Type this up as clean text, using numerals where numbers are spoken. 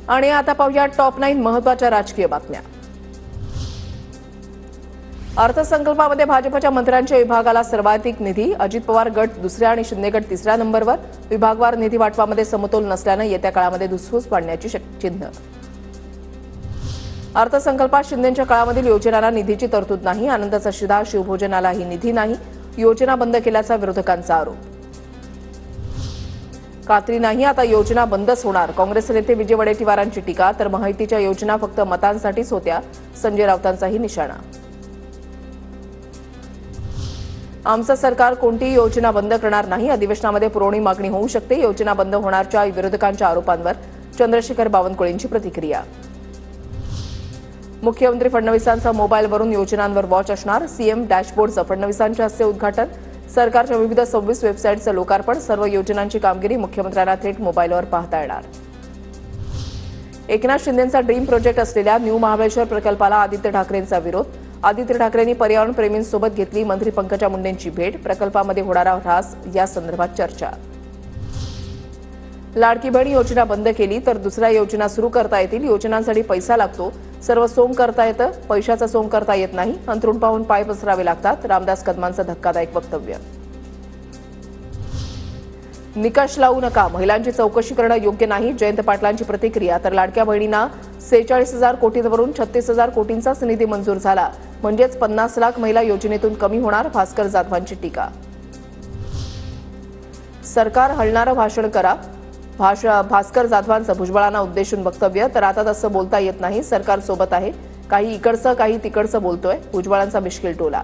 आणि आता पाहूया टॉप 9 महत्त्वाच्या राजकीय बातम्या। अर्थसंकल्पामध्ये भाजपच्या मंत्र्यांच्या विभागाला सर्वाधिक निधी, अजित पवार गट दुसऱ्या आणि शिंदे गट तिसऱ्या नंबरवर। विभागवार निधी वाटपामध्ये समतोल नसल्याने येत्या काळामध्ये धुसफूस पाडण्याची चिन्ह। अर्थसंकल्पात शिंदेच्या काळामधील योजनांना निधीची तरतूद नाही, आनंदाचा शिधा, शिवभोजनालाही निधी नाही, योजना बंद केल्याचा विरोधकांचा आरोप। खात्री नाही, आता योजना बंदच होणार, काँग्रेस नेते विजय वडेट्टीवारांची टीका, तर महायुतीच्या योजना फक्त मतांसाठीच होत्या, संजय राऊतांचाही निशाणा। आमचं सरकार कोणतीही योजना बंद करणार नाही, अधिवेशनामध्ये पुरवणी मागणी होऊ शकते, योजना बंद होण्याच्या विरोधकांच्या आरोपांवर चंद्रशेखर बावनकुळेंची प्रतिक्रिया। मुख्यमंत्री फडणवीसांचा मोबाईलवरून योजनांवर वॉच असणार, सीएम डॅशबोर्डचं फडणवीसांच्या हस्ते उद्घाटन, सरकारच्या विविध 26 वेबसाईटचं लोकार्पण, सर्व योजनांची कामगिरी मुख्यमंत्र्यांना थेट मोबाईलवर पाहता येणार। एकनाथ शिंदेंचा ड्रीम प्रोजेक्ट असलेल्या न्यू महाबळेश्वर प्रकल्पाला आदित्य ठाकरेंचा विरोध, आदित्य ठाकरेंनी पर्यावरण प्रेमींसोबत घेतली मंत्री पंकजा मुंडेंची भेट, प्रकल्पामध्ये होणारा ह्रास या संदर्भात चर्चा। लाडकी बहीण योजना बंद केली तर दुसऱ्या योजना सुरू करता येतील, योजनांसाठी पैसा लागतो, सर्व सोंग करता येतं, पैशाचा सोंग करता येत नाही, अंथरूण पाहून पाय पसरावे लागतात, रामदास कदमांचं धक्कादायक वक्तव्य। निकष लावू नका, महिलांची चौकशी करणं योग्य नाही, जयंत पाटलांची प्रतिक्रिया, तर लाडक्या बहिणींना 46,000 कोटींवरून 36,000 कोटींचाच निधी मंजूर झाला, म्हणजेच 50 लाख महिला योजनेतून कमी होणार, भास्कर जाधवांची टीका। सरकार हलणारं भाषण करा, भास्कर जाधवांचं भुजबळांना उद्देशून वक्तव्य, तर आता तसं बोलता येत नाही, सरकार सोबत आहे, काही इकडचं काही तिकडचं बोलतोय, भुजबळांचा मिश्किल टोला।